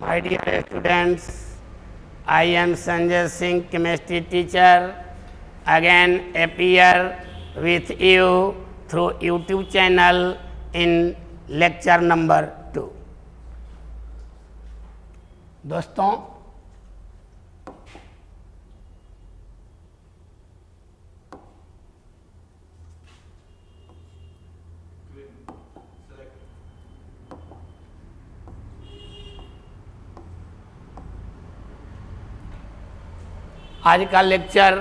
My dear students, I am Sanjay Singh, chemistry teacher, again appear with you through YouTube channel in lecture number 2. दोस्तों, आज का lecture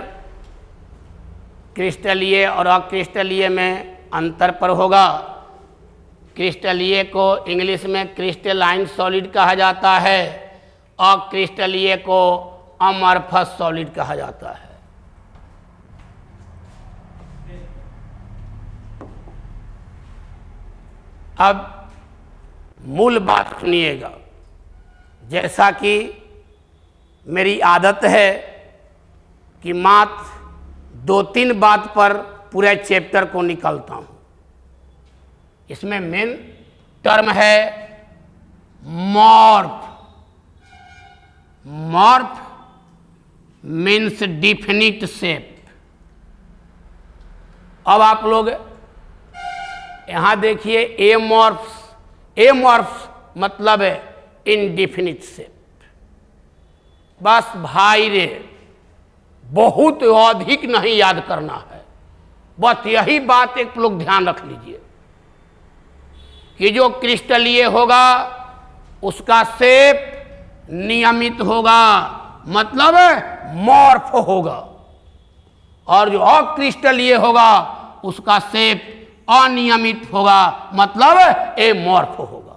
क्रिस्टलीय और अक्रिस्टलीय में अंतर पर होगा। क्रिस्टलीय को इंग्लिश में क्रिस्टलाइन सॉलिड कहा जाता है, अक्रिस्टलीय को अमॉर्फस सॉलिड कहा जाता है। अब मूल बात सुनिएगा। जैसा कि मेरी आदत है कि मात्र 2-3 बात पर पूरे चैप्टर को निकालता हूँ। इसमें मेन टर्म है morph. Morph means definite shape. अब आप लोग यहाँ देखिए, एमॉर्फ्स मतलब है इनडिफिनिट शेप। बस भाई रे, बहुत अधिक नहीं याद करना है, बस यही बात एक लोग ध्यान रख लीजिए कि जो क्रिस्टलीय होगा उसका शेप नियमित होगा, मतलब मॉर्फ होगा, और जो अक्रिस्टलीय होगा उसका शेप अनियमित होगा, मतलब एमॉर्फ होगा।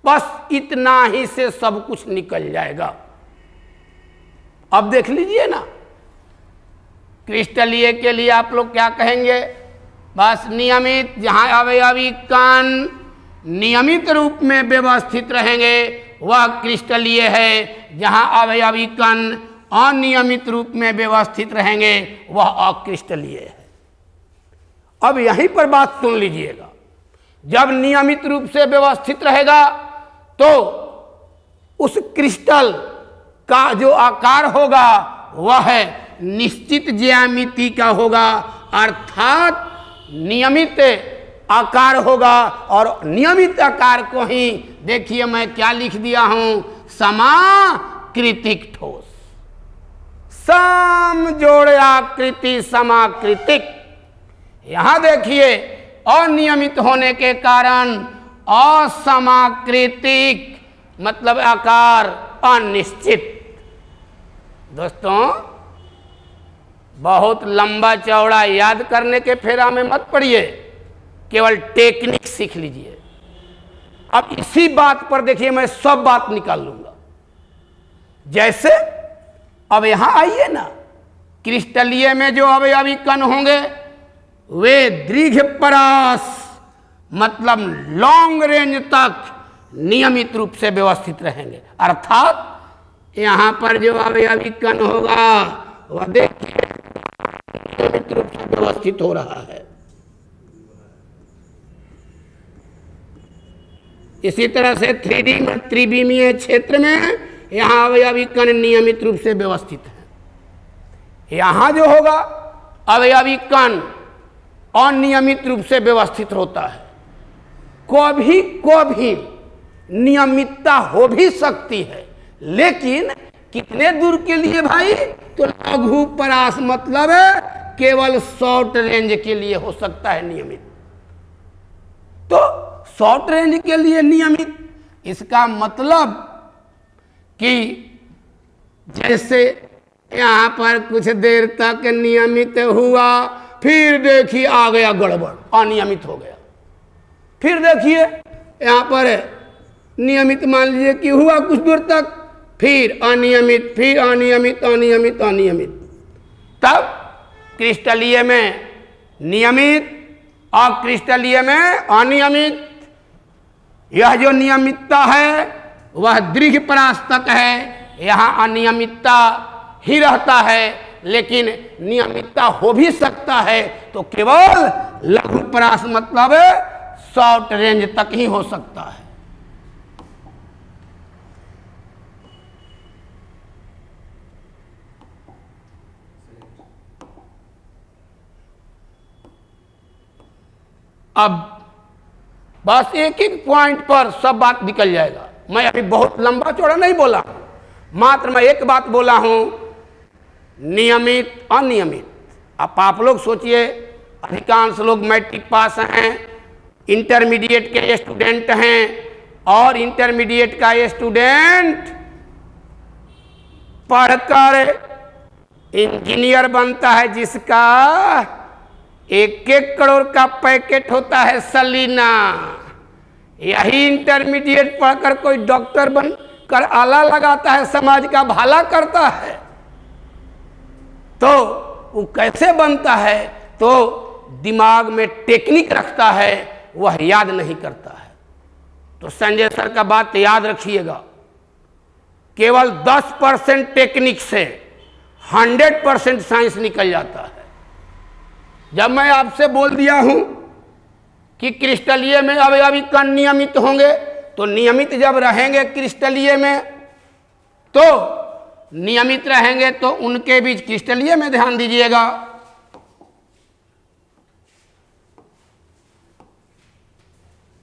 बस इतना ही से सब कुछ निकल जाएगा। अब देख लीजिए ना, क्रिस्टलीय के लिए आप लोग क्या कहेंगे? बस नियमित, जहाँ अवयवी कण नियमित रूप में व्यवस्थित रहेंगे वह क्रिस्टलीय है, जहाँ अवयवी कण अनियमित रूप में व्यवस्थित रहेंगे वह अक्रिस्टलीय है। अब यहीं पर बात सुन लीजिएगा। जब नियमित रूप से व्यवस्थित रहेगा तो उस क्रिस्टल का जो आकार होगा वह निश्चित ज्यामिति का होगा, अर्थात नियमित आकार होगा। और नियमित आकार को ही देखिए मैं क्या लिख दिया हूं, समाकृतिक ठोस। सम जोड़ आकृति समाकृतिक। यहां देखिए, अनियमित होने के कारण असमाकृतिक मतलब आकार अनिश्चित। दोस्तों, बहुत लंबा चौड़ा याद करने के फेरा में मत पड़िए, केवल टेक्निक सीख लीजिए। अब इसी बात पर देखिए, मैं सब बात निकाल लूंगा। जैसे अब यहां आइए ना, क्रिस्टलीय में जो अवयवी कण होंगे वे दीर्घ परास मतलब लॉन्ग रेंज तक नियमित रूप से व्यवस्थित रहेंगे, अर्थात यहां पर जो अवयवी कण होगा वह देखिए नियमित रूप से व्यवस्थित हो रहा है। इसी तरह से 3D में त्रिविमीय क्षेत्र में यहां अवयवी कण नियमित रूप से व्यवस्थित है। यहां जो होगा अवयवी कण अनियमित रूप से व्यवस्थित होता है। कभी नियमितता हो भी सकती है, लेकिन कितने दूर के लिए भाई? तो लघु परास मतलब केवल शॉर्ट रेंज के लिए हो सकता है नियमित। तो शॉर्ट रेंज के लिए नियमित, इसका मतलब कि जैसे यहां पर कुछ देर तक नियमित हुआ, फिर देखिए आ गया गड़बड़, अनियमित हो गया। फिर देखिए यहां पर नियमित मान लीजिए कि हुआ कुछ दूर तक, फिर अनियमित, फिर अनियमित, अनियमित, अनियमित। तब क्रिस्टलीय में नियमित, अक्रिस्टलीय में अनियमित। यह जो नियमितता है वह दीर्घ परास तक है, यहाँ अनियमितता ही रहता है, लेकिन नियमितता हो भी सकता है तो केवल लघु परास मतलब शॉर्ट रेंज तक ही हो सकता है। अब बस एक एक पॉइंट पर सब बात निकल जाएगा। मैं अभी बहुत लंबा चौड़ा नहीं बोला हूं, मात्र मैं एक बात बोला हूं, नियमित अनियमित। अब आप लोग सोचिए, अधिकांश लोग मैट्रिक पास हैं, इंटरमीडिएट के स्टूडेंट हैं, और इंटरमीडिएट का स्टूडेंट पढ़कर इंजीनियर बनता है, जिसका 1-1 करोड़ का पैकेट होता है सलीना। यही इंटरमीडिएट पढ़कर कोई डॉक्टर बनकर आला लगाता है, समाज का भला करता है, तो वो कैसे बनता है? तो दिमाग में टेक्निक रखता है, वह याद नहीं करता है। तो संजय सर का बात याद रखिएगा, केवल 10% टेक्निक से 100% साइंस निकल जाता है। जब मैं आपसे बोल दिया हूं कि क्रिस्टलीय में अवयवी कण नियमित होंगे, तो नियमित जब रहेंगे क्रिस्टलीय में, तो नियमित रहेंगे तो उनके बीच क्रिस्टलीय में ध्यान दीजिएगा,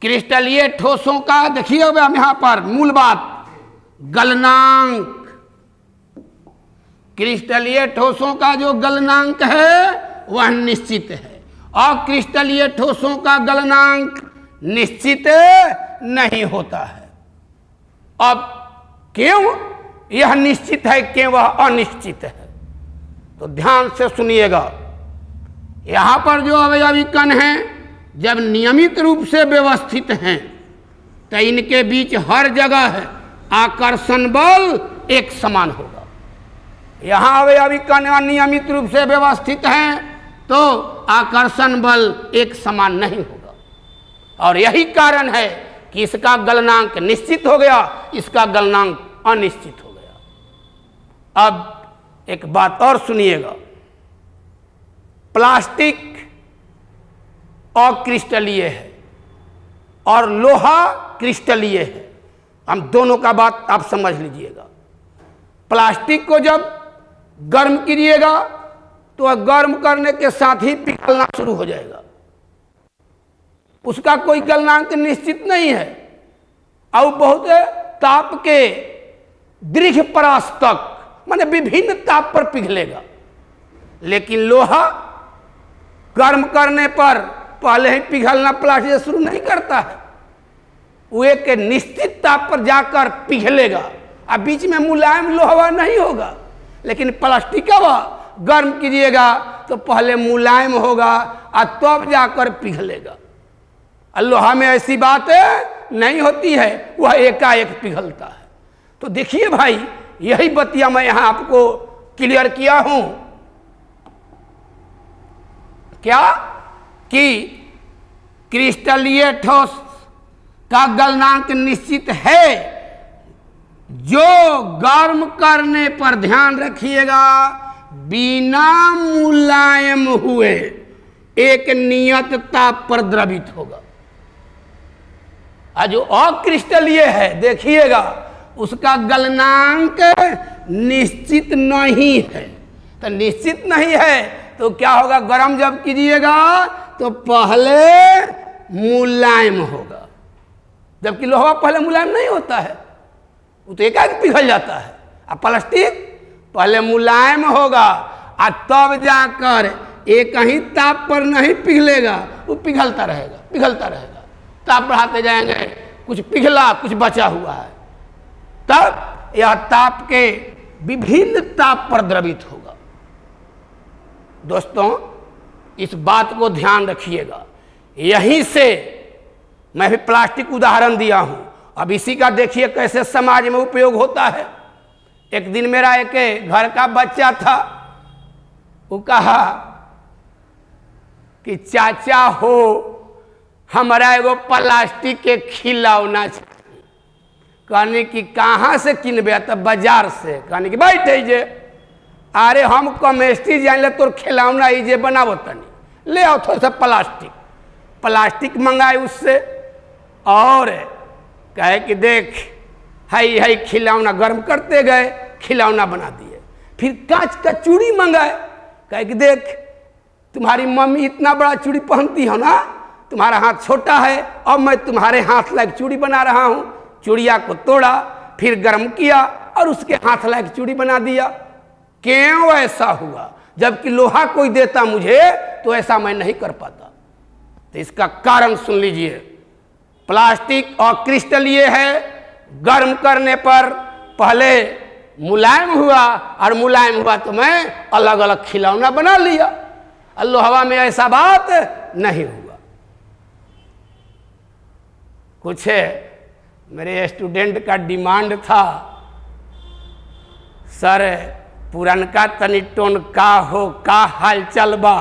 क्रिस्टलीय ठोसों का देखिए अब यहां पर मूल बात, गलनांक। क्रिस्टलीय ठोसों का जो गलनांक है वह निश्चित है, और क्रिस्टलीय ठोसों का गलनांक निश्चित नहीं होता है। अब क्यों यह निश्चित है, क्यों वह अनिश्चित है? तो ध्यान से सुनिएगा, यहां पर जो अवयवी कण हैं जब नियमित रूप से व्यवस्थित हैं, तो इनके बीच हर जगह आकर्षण बल एक समान होगा। यहां अवयवी कण अनियमित रूप से व्यवस्थित हैं, तो आकर्षण बल एक समान नहीं होगा, और यही कारण है कि इसका गलनांक निश्चित हो गया, इसका गलनांक अनिश्चित हो गया। अब एक बात और सुनिएगा, प्लास्टिक अक्रिस्टलीय है और लोहा क्रिस्टलीय है। हम दोनों का बात आप समझ लीजिएगा। प्लास्टिक को जब गर्म कीजिएगा तो वह गर्म करने के साथ ही पिघलना शुरू हो जाएगा, उसका कोई गलनांक निश्चित नहीं है, और बहुत ताप के दीर्घ परास तक, माने विभिन्न ताप पर पिघलेगा। लेकिन लोहा गर्म करने पर पहले ही पिघलना प्लास्टिक शुरू नहीं करता है, वो एक निश्चित ताप पर जाकर पिघलेगा, अब बीच में मुलायम लोहा नहीं होगा। लेकिन प्लास्टिक का गर्म कीजिएगा तो पहले मुलायम होगा और तब जाकर पिघलेगा। लोहा में ऐसी बात नहीं होती है, वह एकाएक पिघलता है। तो देखिए भाई, यही बतिया मैं यहां आपको क्लियर किया हूं, क्या कि क्रिस्टलीय ठोस का गलनांक निश्चित है, जो गर्म करने पर ध्यान रखिएगा बिना मुलायम हुए एक नियत ताप पर द्रवित होगा। और जो अक्रिस्टलीय है देखिएगा उसका गलनांक निश्चित नहीं है। तो निश्चित नहीं है तो क्या होगा, गर्म जब कीजिएगा तो पहले मुलायम होगा, जबकि लोहा पहले मुलायम नहीं होता है, वो तो एकाएक पिघल जाता है। अब प्लास्टिक पहले मुलायम होगा और तब जाकर एक ही ताप पर नहीं पिघलेगा, वो पिघलता रहेगा पिघलता रहेगा, ताप बढ़ाते जाएंगे, कुछ पिघला कुछ बचा हुआ है, तब यह ताप के विभिन्न ताप पर द्रवित होगा। दोस्तों इस बात को ध्यान रखिएगा। यहीं से मैं भी प्लास्टिक उदाहरण दिया हूं, अब इसी का देखिए कैसे समाज में उपयोग होता है। एक दिन मेरा एक घर का बच्चा था, वो कहा कि चाचा हो हमारा एगो प्लास्टिक के खिलौना चाहिए। कहने की कहाँ से किनबे? तब बाजार से। कहने की बैठे जे, अरे हम केमिस्ट्री जान ले तोर खिलौना इजे बनाबो तनी, ले आओ थोड़ा सा प्लास्टिक। प्लास्टिक मंगाए उससे और कहे कि देख हाई हाई खिलौना, गर्म करते गए खिलौना बना दिए। फिर कांच का चूड़ी मंगाए, कहे कि देख तुम्हारी मम्मी इतना बड़ा चूड़ी पहनती हो ना, तुम्हारा हाथ छोटा है, अब मैं तुम्हारे हाथ लायक चूड़ी बना रहा हूं। चूड़िया को तोड़ा, फिर गर्म किया और उसके हाथ लायक चूड़ी बना दिया। क्यों ऐसा हुआ? जबकि लोहा कोई देता मुझे तो ऐसा मैं नहीं कर पाता। तो इसका कारण सुन लीजिए। प्लास्टिक और क्रिस्टल ये है, गर्म करने पर पहले मुलायम हुआ और मुलायम हुआ तो मैं अलग अलग खिलौना बना लिया। और लोहा में ऐसा बात नहीं हुआ। कुछ मेरे स्टूडेंट का डिमांड था, सर पुरनका तनी टोन का हो, का हाल चल बा,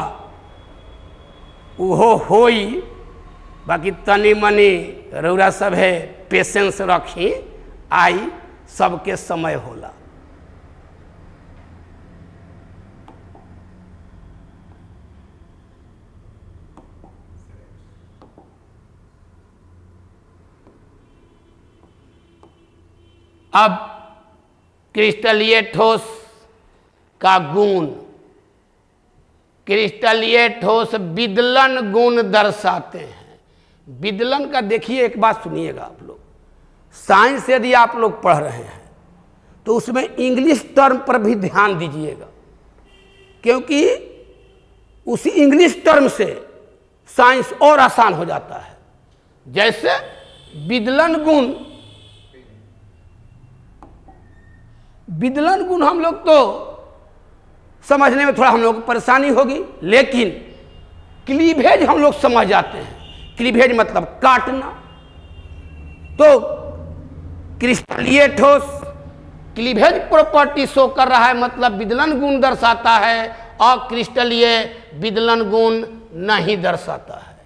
उहो होई, बाकी तनी मनी रौरा सब है पेशेंस रखी, आई सबके समय होला। अब क्रिस्टलीय ठोस का गुण, क्रिस्टलीय ठोस विदलन गुण दर्शाते हैं। विदलन का देखिए, एक बात सुनिएगा आप लोग, साइंस यदि आप लोग पढ़ रहे हैं तो उसमें इंग्लिश टर्म पर भी ध्यान दीजिएगा, क्योंकि उसी इंग्लिश टर्म से साइंस और आसान हो जाता है। जैसे विदलन गुण, विदलन गुण हम लोग तो समझने में थोड़ा हम लोग को परेशानी होगी, लेकिन क्लीवेज हम लोग समझ जाते हैं। क्लीवेज मतलब काटना। तो क्रिस्टलीय ठोस क्लीवेज प्रॉपर्टी शो कर रहा है, मतलब विदलन गुण दर्शाता है, और क्रिस्टलीय विदलन गुण नहीं दर्शाता है।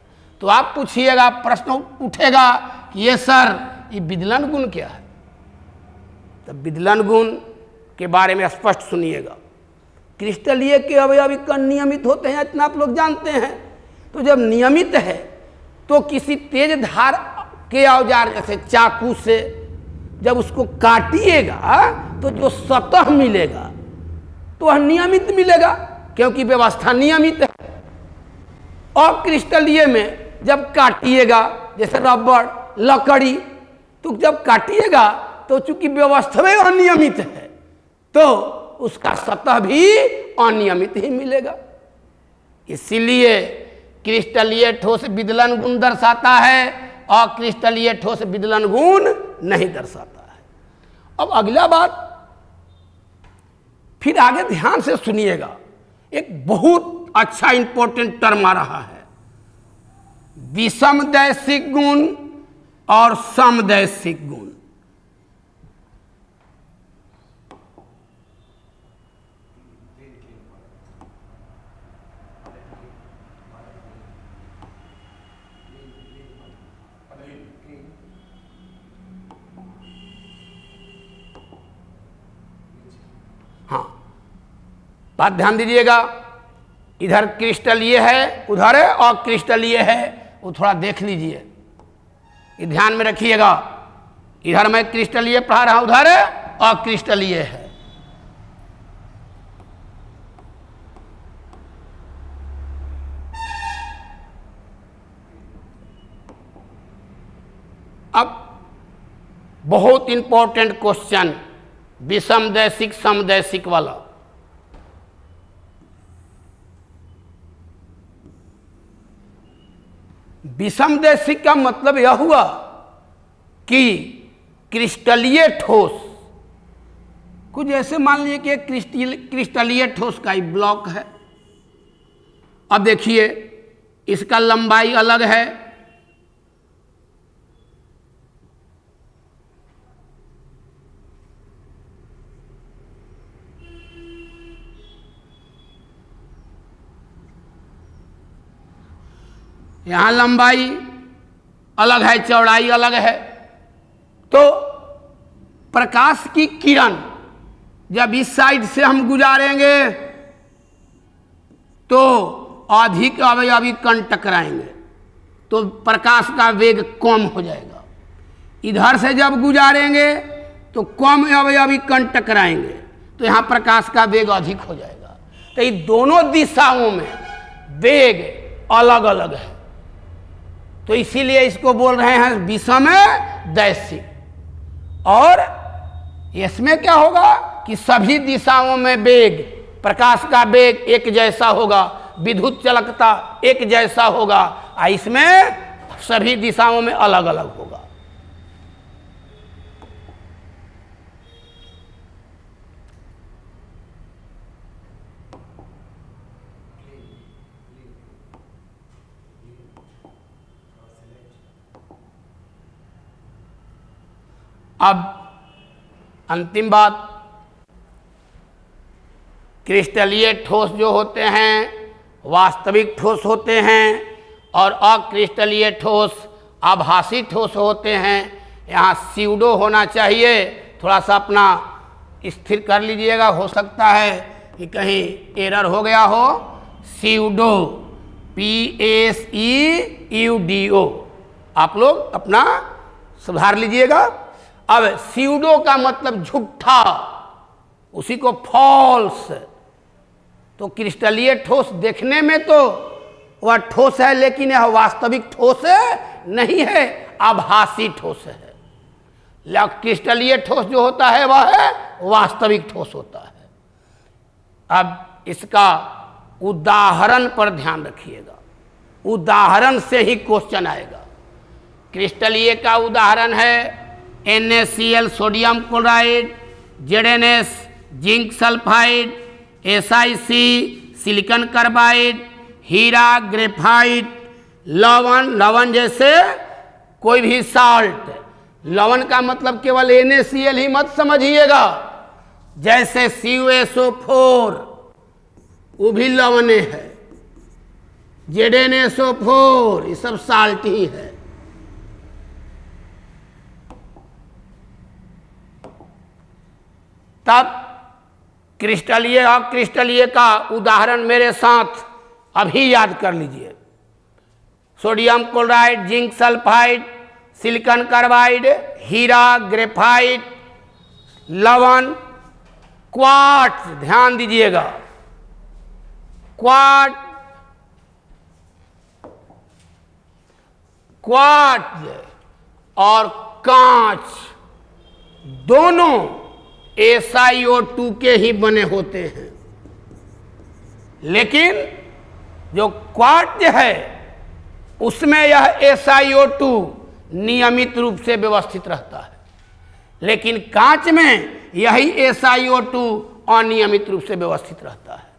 तो आप पूछिएगा, प्रश्न उठेगा कि ये सर ये विदलन गुण क्या है? तो विदलन गुण के बारे में स्पष्ट सुनिएगा। क्रिस्टलीय के अवयवी कण नियमित होते हैं, इतना आप लोग जानते हैं। तो जब नियमित है तो किसी तेज धार के औजार जैसे चाकू से जब उसको काटिएगा तो जो सतह मिलेगा तो वह नियमित मिलेगा, क्योंकि व्यवस्था नियमित है। और क्रिस्टलीय में जब काटिएगा, जैसे रबड़, लकड़ी, तो जब काटिएगा तो चूंकि व्यवस्था में अनियमित है तो उसका सतह भी अनियमित ही मिलेगा। इसीलिए क्रिस्टलीय ठोस विदलन गुण दर्शाता है और क्रिस्टलीय ठोस विदलन गुण नहीं दर्शाता है। अब अगला बात, फिर आगे ध्यान से सुनिएगा, एक बहुत अच्छा इंपॉर्टेंट टर्म आ रहा है, विषमदैशिक गुण और समदैशिक गुण। हाँ, बात ध्यान दीजिएगा, इधर क्रिस्टलीय है, उधर और क्रिस्टलीय है, वो थोड़ा देख लीजिए, ये ध्यान में रखिएगा। इधर मैं क्रिस्टलीय पढ़ा रहा हूं, उधर और क्रिस्टलीय है। अब बहुत इंपॉर्टेंट क्वेश्चन, विषमदैशिक समदैशिक वाला। विषमदैशिक का मतलब यह हुआ कि क्रिस्टलीय ठोस, कुछ ऐसे मान लीजिए कि क्रिस्टलीय ठोस का ही ब्लॉक है। अब देखिए, इसका लंबाई अलग है, यहाँ लंबाई अलग है, चौड़ाई अलग है। तो प्रकाश की किरण जब इस साइड से हम गुजारेंगे तो अधिक अवयवी कण टकराएंगे, तो प्रकाश का वेग कम हो जाएगा। इधर से जब गुजारेंगे तो कम अवयवी कण टकराएंगे, तो यहाँ प्रकाश का वेग अधिक हो जाएगा। तो ये दोनों दिशाओं में वेग अलग अलग है। तो इसीलिए इसको बोल रहे हैं विषम दैशिक। और इसमें क्या होगा कि सभी दिशाओं में वेग, प्रकाश का वेग एक जैसा होगा, विद्युत चालकता एक जैसा होगा, और इसमें सभी दिशाओं में अलग अलग होगा। अब अंतिम बात, क्रिस्टलीय ठोस जो होते हैं वास्तविक ठोस होते हैं, और अक्रिस्टलीय ठोस आभासी ठोस होते हैं। यहाँ स्यूडो होना चाहिए, थोड़ा सा अपना स्थिर कर लीजिएगा, हो सकता है कि कहीं एरर हो गया हो। स्यूडो, PSEUDO, आप लोग अपना सुधार लीजिएगा। अब स्यूडो का मतलब झूठा, उसी को फॉल्स। तो क्रिस्टलीय ठोस देखने में तो वह ठोस है, लेकिन यह वास्तविक ठोस नहीं है, आभासी ठोस है। क्रिस्टलीय ठोस जो होता है वह है वास्तविक ठोस होता है। अब इसका उदाहरण पर ध्यान रखिएगा, उदाहरण से ही क्वेश्चन आएगा। क्रिस्टलीय का उदाहरण है NaCl sodium chloride, ZnS zinc sulphide, SiC silicon carbide, हीरा ग्रेफाइट, लवण, लवण जैसे कोई भी साल्ट। लवण का मतलब केवल NaCl ही मत समझिएगा, जैसे CuSO4 वो भी लवणे है, ZnSO4 ये सब साल्ट ही है। तब क्रिस्टलीय अक्रिस्टलीय का उदाहरण मेरे साथ अभी याद कर लीजिए। Sodium chloride, zinc sulphide, silicon carbide, हीरा ग्रेफाइट, लवण, क्वार्ट्ज, ध्यान दीजिएगा, क्वार्ट्ज और कांच दोनों SiO2 के ही बने होते हैं, लेकिन जो क्वार्ट्ज है उसमें यह SiO2 नियमित रूप से व्यवस्थित रहता है, लेकिन कांच में यही SiO2 अनियमित रूप से व्यवस्थित रहता है।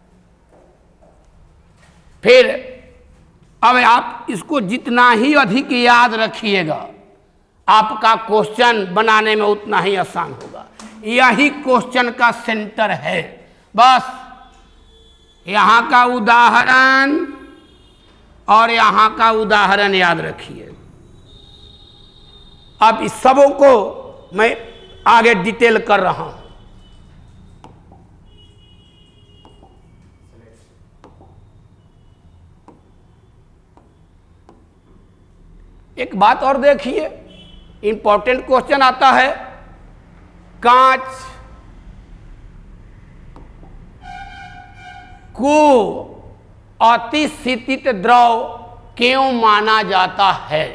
फिर अब आप इसको जितना ही अधिक याद रखिएगा, आपका क्वेश्चन बनाने में उतना ही आसान होगा। यही क्वेश्चन का सेंटर है। बस यहाँ का उदाहरण और यहाँ का उदाहरण याद रखिए। अब इस सबों को मैं आगे डिटेल कर रहा हूं। एक बात और देखिए, इंपॉर्टेंट क्वेश्चन आता है, कांच को अतिशीतित द्रव क्यों माना जाता है?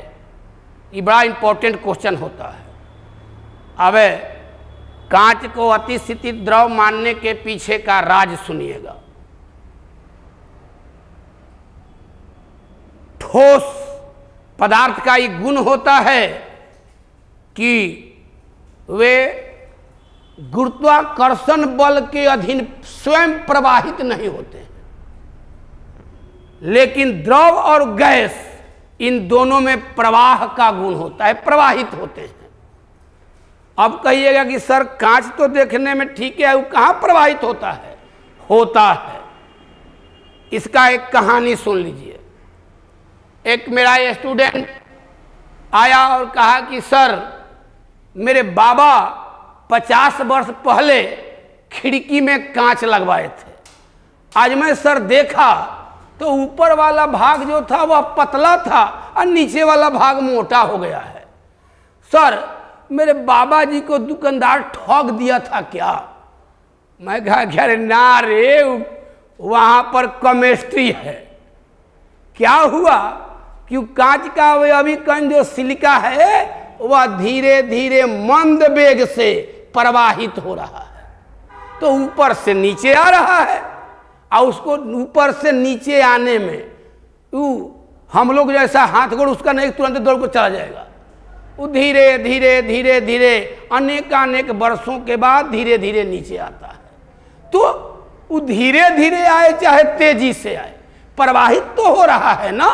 ये बड़ा इंपॉर्टेंट क्वेश्चन होता है। अब कांच को अतिशीतित द्रव मानने के पीछे का राज सुनिएगा। ठोस पदार्थ का ये गुण होता है कि वे गुरुत्वाकर्षण बल के अधीन स्वयं प्रवाहित नहीं होते हैं, लेकिन द्रव और गैस इन दोनों में प्रवाह का गुण होता है, प्रवाहित होते हैं। अब कहिएगा कि सर कांच तो देखने में ठीक है, वो कहाँ प्रवाहित होता है? होता है। इसका एक कहानी सुन लीजिए। एक मेरा स्टूडेंट आया और कहा कि सर मेरे बाबा 50 वर्ष पहले खिड़की में कांच लगवाए थे। आज मैं सर देखा तो ऊपर वाला भाग जो था वह पतला था और नीचे वाला भाग मोटा हो गया है। सर मेरे बाबा जी को दुकानदार ठग दिया था क्या? मैं कहा अरे ना रे, वहाँ पर केमिस्ट्री है। क्या हुआ क्यों कांच का अवयवी कण जो सिलिका है वह धीरे धीरे मंद वेग से प्रवाहित हो रहा है, तो ऊपर से नीचे आ रहा है, और उसको ऊपर से नीचे आने में हम लोग जैसा हाथ गोड़ उसका नहीं तुरंत दौड़ को चला जाएगा, वो धीरे धीरे धीरे धीरे अनेक वर्षों के बाद धीरे धीरे नीचे आता है। तो वो धीरे धीरे आए चाहे तेजी से आए, प्रवाहित तो हो रहा है ना।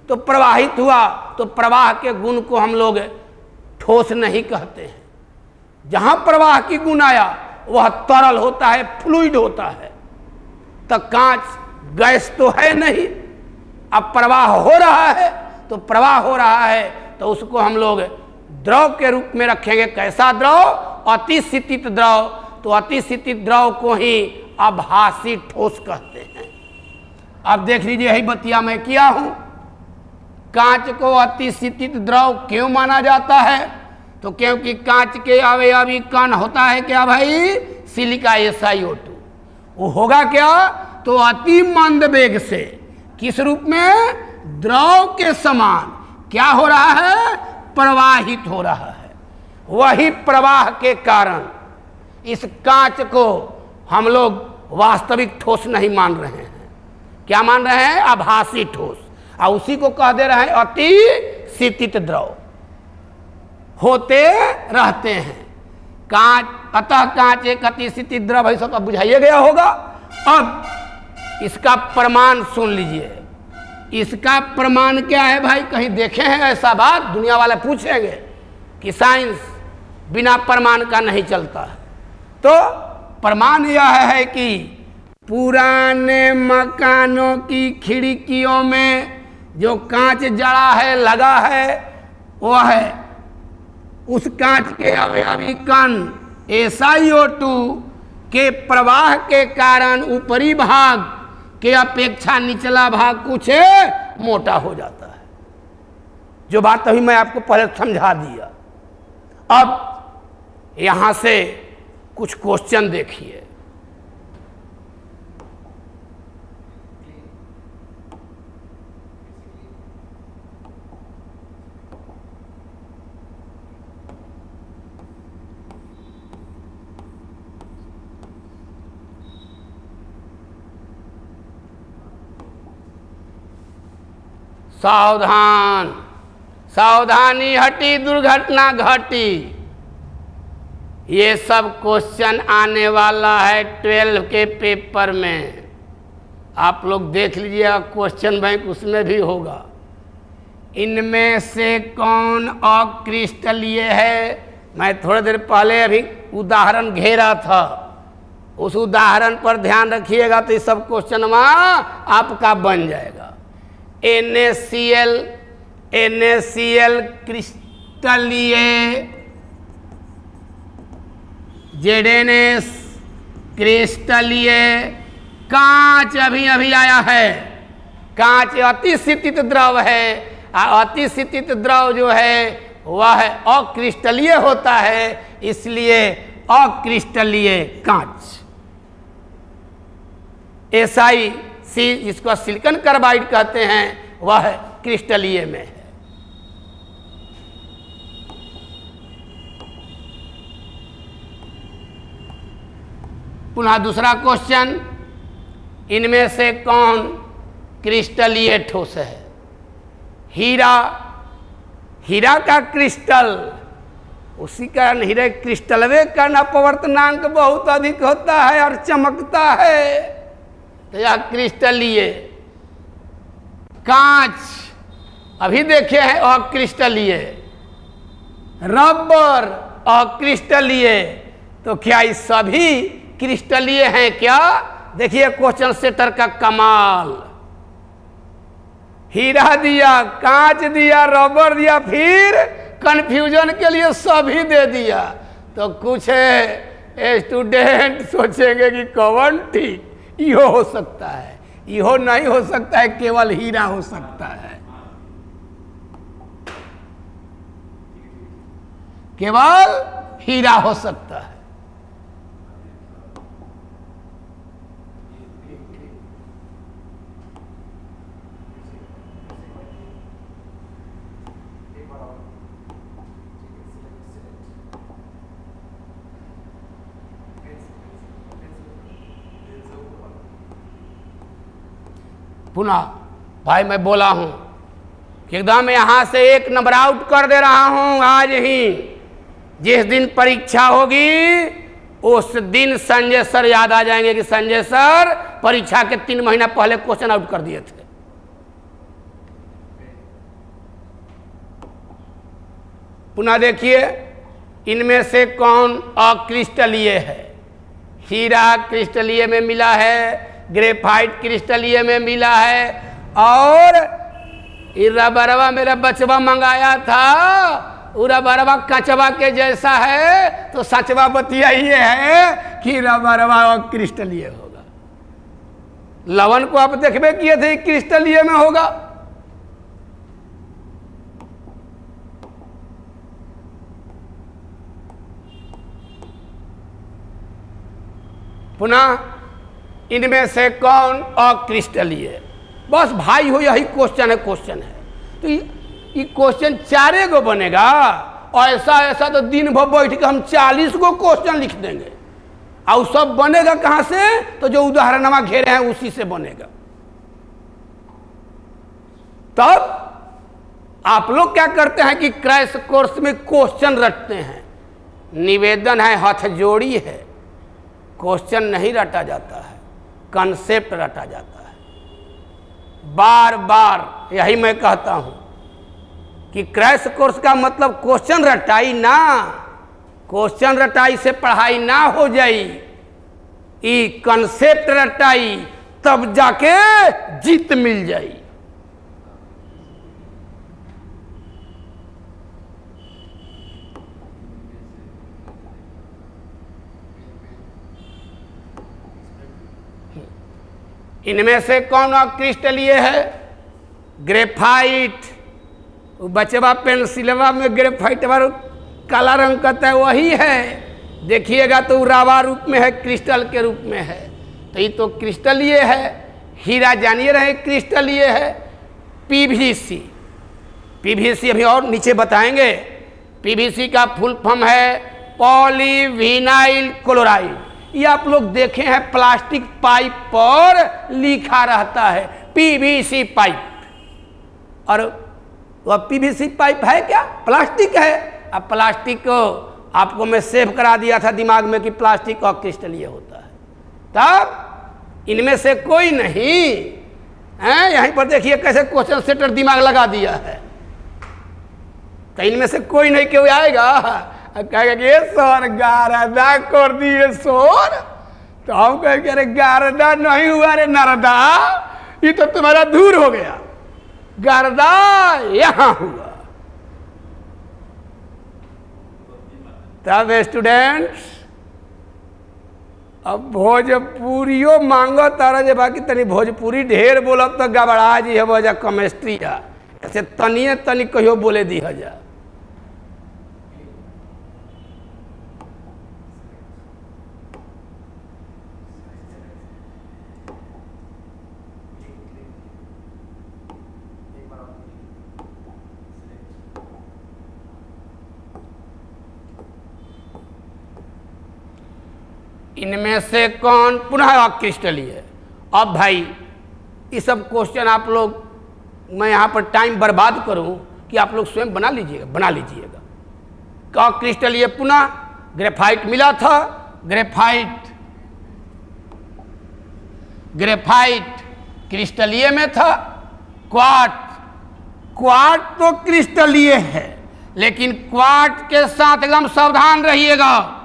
तो प्रवाहित हुआ तो प्रवाह के गुण को हम लोग ठोस नहीं कहते हैं। जहां प्रवाह की गुण आया वह तरल होता है, फ्लूइड होता है। तो कांच गैस तो है नहीं, अब प्रवाह हो रहा है, तो प्रवाह हो रहा है तो उसको हम लोग द्रव के रूप में रखेंगे। कैसा द्रव? अतिशीतित द्रव। तो अतिशीतित द्रव को ही आभासी ठोस कहते हैं। अब देख लीजिए, यही बतिया मैं किया हूं। कांच को अतिशीतित द्रव क्यों माना जाता है? तो क्योंकि कांच के अवयवी कण होता है क्या भाई? Silica SiO2। वो होगा क्या? तो अति मंद वेग से, किस रूप में? द्रव के समान क्या हो रहा है? प्रवाहित हो रहा है। वही प्रवाह के कारण इस कांच को हम लोग वास्तविक ठोस नहीं मान रहे हैं। क्या मान रहे हैं? आभासी ठोस। और उसी को कह दे रहे हैं अति शीतित द्रव। होते रहते हैं कांच, अतः कांच एक अति शीतित द्रव है। सब बुझाइए गया होगा। अब इसका प्रमाण सुन लीजिए। इसका प्रमाण क्या है भाई? कहीं देखे हैं ऐसा बात? दुनिया वाले पूछेंगे कि साइंस बिना प्रमाण का नहीं चलता है। तो प्रमाण यह है कि पुराने मकानों की खिड़कियों में जो कांच जड़ा है, लगा है, वह है उस कांच के अवयवी कण SiO2 के प्रवाह के कारण ऊपरी भाग के अपेक्षा निचला भाग कुछ मोटा हो जाता है। जो बात अभी मैं आपको पहले समझा दिया। अब यहां से कुछ क्वेश्चन देखिए। सावधान, सावधानी हटी दुर्घटना घटी। ये सब क्वेश्चन आने वाला है 12 के पेपर में। आप लोग देख लीजिएगा, क्वेश्चन बैंक उसमें भी होगा। इनमें से कौन अक्रिस्टलीय है? मैं थोड़ी देर पहले अभी उदाहरण घेरा था, उस उदाहरण पर ध्यान रखिएगा तो ये सब क्वेश्चन आपका बन जाएगा। NaCl क्रिस्टलीय, ZnS क्रिस्टलीय। कांच अभी अभी आया है। कांच अतिशीतित द्रव है। अतिशीतित द्रव जो है वह अक्रिस्टलीय होता है, इसलिए अक्रिस्टलीय कांच। SiC जिसको सिलिकॉन कार्बाइड कहते हैं वह क्रिस्टलीय में है। पुनः दूसरा क्वेश्चन, इनमें से कौन क्रिस्टलीय ठोस है? हीरा, हीरा का क्रिस्टल, उसी कारण हीरे क्रिस्टलवे का अपवर्तनांक बहुत अधिक होता है और चमकता है, तो यह क्रिस्टलीय। कांच अभी देखे हैं अक्रिस्टलीय। रबर अक्रिस्टलीय। तो क्या ये सभी क्रिस्टलीय हैं क्या? देखिए क्वेश्चन सेटर का कमाल। हीरा दिया, कांच दिया, रबर दिया, फिर कंफ्यूजन के लिए सभी दे दिया। तो कुछ स्टूडेंट सोचेंगे कि कौन ठीक, इहो हो सकता है, इहो नहीं हो सकता है, केवल हीरा हो सकता है, केवल हीरा हो सकता है। पुनः भाई मैं बोला हूं कि एकदम यहां से 1 नंबर आउट कर दे रहा हूं आज ही। जिस दिन परीक्षा होगी उस दिन संजय सर याद आ जाएंगे कि संजय सर परीक्षा के 3 महीना पहले क्वेश्चन आउट कर दिए थे। पुनः देखिए, इनमें से कौन अक्रिस्टलीय है? हीरा क्रिस्टलीय में मिला है, ग्रेफाइट क्रिस्टलीय में मिला है, और रबरवा मेरा बचवा मंगाया था, रबरवा कचवा के जैसा है, तो सचवा बतिया ये है कि रबरवा क्रिस्टलीय होगा। लवण को आप देखबे किए थे क्रिस्टलीय में होगा। पुनः इनमें से कौन अक्रिस्टलीय? बस भाई हो, यही क्वेश्चन है। तो ये क्वेश्चन 4 गो बनेगा, और ऐसा तो दिन भर बैठ के हम 40 गो क्वेश्चन लिख देंगे। और सब बनेगा कहां से? तो जो उदाहरणवा घेरे हैं उसी से बनेगा। तब आप लोग क्या करते हैं कि क्रैश कोर्स में क्वेश्चन रटते हैं। निवेदन है, हथजोड़ी है, क्वेश्चन नहीं रटा जाता है, कंसेप्ट रटा जाता है। बार बार यही मैं कहता हूं कि क्रैश कोर्स का मतलब क्वेश्चन रटाई ना, क्वेश्चन रटाई से पढ़ाई ना हो जाई, ई कंसेप्ट रटाई तब जाके जीत मिल जाई। इनमें से कौन अक्रिस्टलीय है? ग्रेफाइट। बचवा पेंसिलवा में ग्रेफाइट वाला काला रंग करता है, वही है। देखिएगा तो रावा रूप में है, क्रिस्टल के रूप में है, तो ये तो क्रिस्टलीय है। हीरा जानिए रहे क्रिस्टलीय है। पीवीसी, पीवीसी अभी और नीचे बताएंगे। पीवीसी का फुल फॉर्म है पॉलीविनाइल क्लोराइड। ये आप लोग देखे हैं प्लास्टिक पाइप पर लिखा रहता है पीवीसी पाइप, और वह पीवीसी पाइप है क्या? प्लास्टिक है। अब प्लास्टिक को आपको मैं सेव करा दिया था दिमाग में कि प्लास्टिक अक्रिस्टलीय होता है। तब इनमें से कोई नहीं है। यहीं पर देखिए कैसे क्वेश्चन सेटर दिमाग लगा दिया है। तो इनमें से कोई नहीं क्यों आएगा? कहेगा कि ये सर गारदा कर दिए सर, तो हम कहेंगे अरे गारदा नहीं हुआ रे नरदा, ये तो तुम्हारा दूर हो गया, गारदा यहां हुआ। तब स्टूडेंट्स अब भोजपुरियो मांगो तारा जे बाकी तनी भोजपुरी ढेर बोलब तो गबड़ा जी है वजह केमिस्ट्री है, ऐसे तनिए तनी कहियो बोले दी जा। इनमें से कौन पुनः अक्रिस्टलीय है? अब भाई ये सब क्वेश्चन आप लोग, मैं यहाँ पर टाइम बर्बाद करूँ कि आप लोग स्वयं बना लीजिएगा। क्या क्रिस्टलीय? पुनः ग्रेफाइट मिला था, ग्रेफाइट क्रिस्टलीय में था। क्वार्ट तो क्रिस्टलीय है, लेकिन क्वार्ट के साथ एकदम सावधान रहिएगा,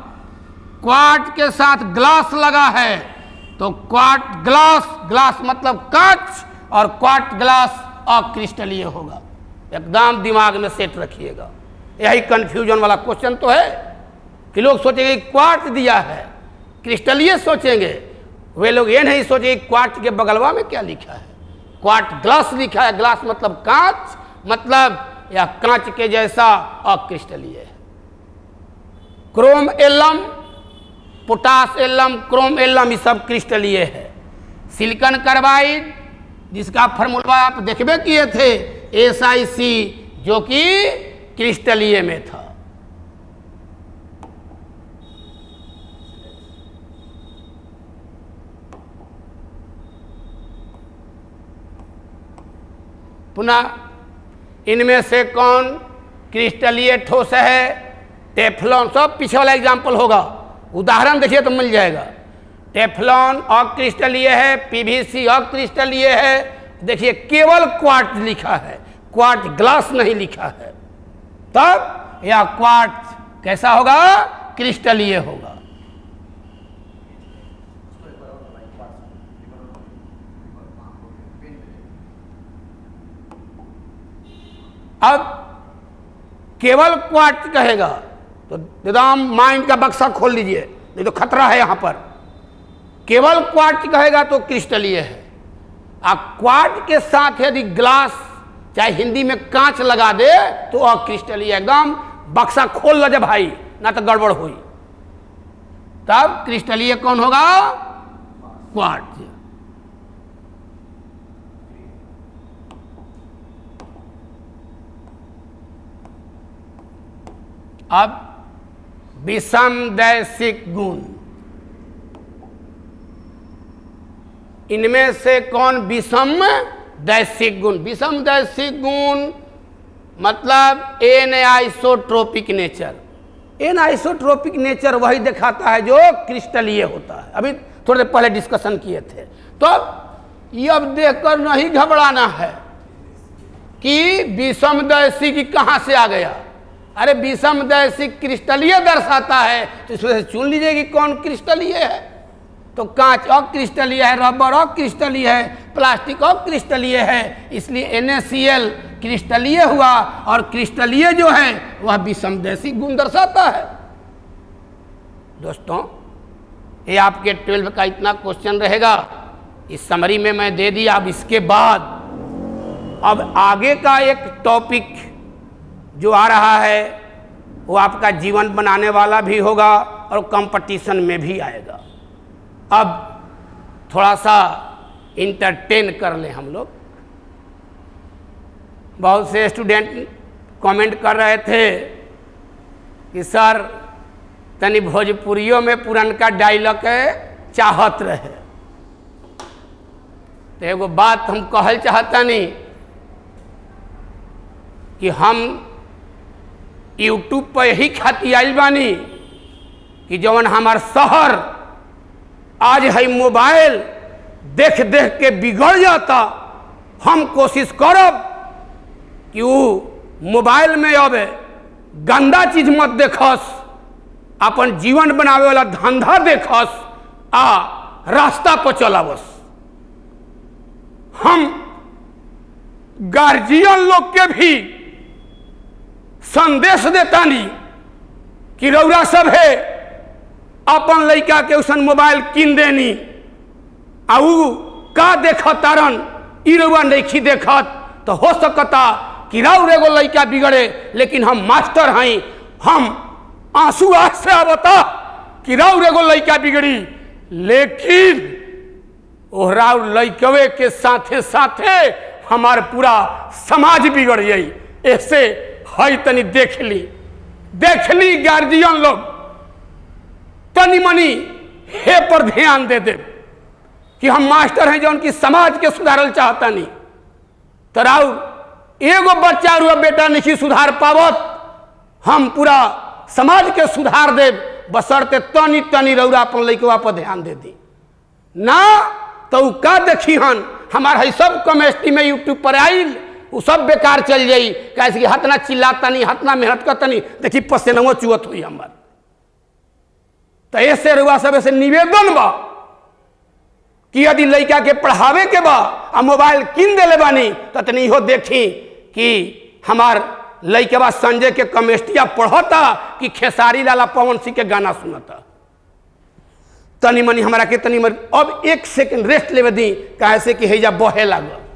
क्वार्ट के साथ ग्लास लगा है, तो क्वार्ट ग्लास मतलब कांच, और क्वार्ट ग्लास अक्रिस्टलीय होगा। एकदम दिमाग में सेट रखिएगा। यही कंफ्यूजन वाला क्वेश्चन तो है कि लोग सोचेंगे क्वार्ट दिया है, क्रिस्टलीय सोचेंगे, वे लोग ये नहीं सोचेंगे क्वार्ट के बगलवा में क्या लिखा है। क्वार्ट ग्लास लिखा है, ग्लास मतलब कांच, मतलब यह कांच के जैसा अक्रिस्टलीय है। Chrome alum, potash alum, chrome alum, ये सब क्रिस्टलीय है। सिलिकॉन कार्बाइड जिसका फॉर्मूला आप देखबे किए थे SiC, जो कि क्रिस्टलीय में था। पुनः इनमें से कौन क्रिस्टलीय ठोस है? टेफ्लॉन, सब पीछे वाला एग्जाम्पल होगा, उदाहरण देखिए तो मिल जाएगा। टेफ्लॉन अक्रिस्टलीय है, पीवीसी अक्रिस्टलीय है। देखिए केवल क्वार्ट्ज लिखा है, क्वार्ट्ज ग्लास नहीं लिखा है, तब यह क्वार्ट्ज कैसा होगा? क्रिस्टलीय होगा। अब केवल क्वार्ट्ज कहेगा तो एकदम माइंड का बक्सा खोल लीजिए, नहीं तो खतरा है यहां पर। केवल क्वार्ट्ज कहेगा तो क्रिस्टलीय है, और क्वार्ट्ज के साथ यदि ग्लास चाहे हिंदी में कांच लगा दे तो अक्रिस्टलीय। एकदम बक्सा खोल लो जब भाई, ना तो गड़बड़ हुई। तब क्रिस्टलीय कौन होगा? क्वार्ट्ज। अब विषमदैशिक गुण, इनमें से कौन विषमदैशिक गुण? विषमदैशिक गुण मतलब एनआइसोट्रोपिक नेचर। एनआइसोट्रोपिक नेचर वही दिखाता है जो क्रिस्टलीय होता है, अभी थोड़ी देर पहले डिस्कशन किए थे। तो ये अब देखकर नहीं घबराना है कि विषमदैशिक कहाँ से आ गया। अरे विषमदैशिक क्रिस्टलीय दर्शाता है, तो इसमें से चुन लीजिए कि कौन क्रिस्टलीय है। तो कांच अक्रिस्टलीय है, रबर अक्रिस्टलीय है, प्लास्टिक अक्रिस्टलीय है, इसलिए NaCl क्रिस्टलीय हुआ, और क्रिस्टलीय जो है वह विषमदैशिक गुण दर्शाता है। दोस्तों ये आपके 12 का इतना क्वेश्चन रहेगा, इस समरी में मैं दे दिया। अब इसके बाद अब आगे का एक टॉपिक जो आ रहा है वो आपका जीवन बनाने वाला भी होगा और कंपटीशन में भी आएगा। अब थोड़ा सा इंटरटेन कर लें हम लोग। बहुत से स्टूडेंट कमेंट कर रहे थे कि सर तनी भोजपुरियों में पुरनका डायलॉग चाहत रहे। तो एगो बात हम कहल चाहता नहीं कि हम यूट्यूब पर यही खाती आइल बानी कि जवन हमार शहर आज है मोबाइल देख देख के बिगड़ जाता। हम कोशिश करब कि वो मोबाइल में अब गंदा चीज मत देखस, अपन जीवन बनावे वाला धंधा देखस, आ रास्ता पर चलावस। हम गार्जियन लोग के भी संदेश देता नहीं कि रौरा सब है अपन लड़का के उसन मोबाइल किन देनी, आऊ का देखत तारन ई रौरा नहीं देखत, तो हो सकता कि रौर एगो लड़का बिगड़े, लेकिन हम मास्टर हैं। हम आंसू आज से आवता कि रौर एगो लड़का बिगड़ी, लेकिन ओ रौर लड़कवे के साथे साथे हमार पूरा समाज बिगड़ जाई। ऐसे है तनी देख ली गार्जियन लोग तनी मनी हे पर ध्यान दे दे कि हम मास्टर हैं जो उनकी समाज के सुधारल चाहता नहीं। तराउ एगो बच्चा रुआ बेटा नहीं सुधार पावत, हम पूरा समाज के सुधार दे, बसरते तनी तनी रौरा अपन लइकवा पर ध्यान दे दी ना। तो का देखी हन हमार है सब कमेस्ट्री में यूट्यूब पर आइल, वो सब बेकार चल जाई। कैसे कि हतना चिल्लाता नहीं, हतना मेहनत करता नहीं, देखी पसीना चुअत हुई हमार। तो ऐसे रुआ सब ऐसे निवेदन बा कि यदि लड़का के पढ़ावे के बा आ मोबाइल किन देले बानी, तो तनी हो देखी कि हमार लड़का संजय के कमेस्ट्रिया पढ़ता कि खेसारी लाला पवन सिंह के गाना सुनता। तनी मनी हमारा के तनी मनी अब 1 सेकंड रेस्ट लेवे दी, कैसे कि हैजा बहे लागल।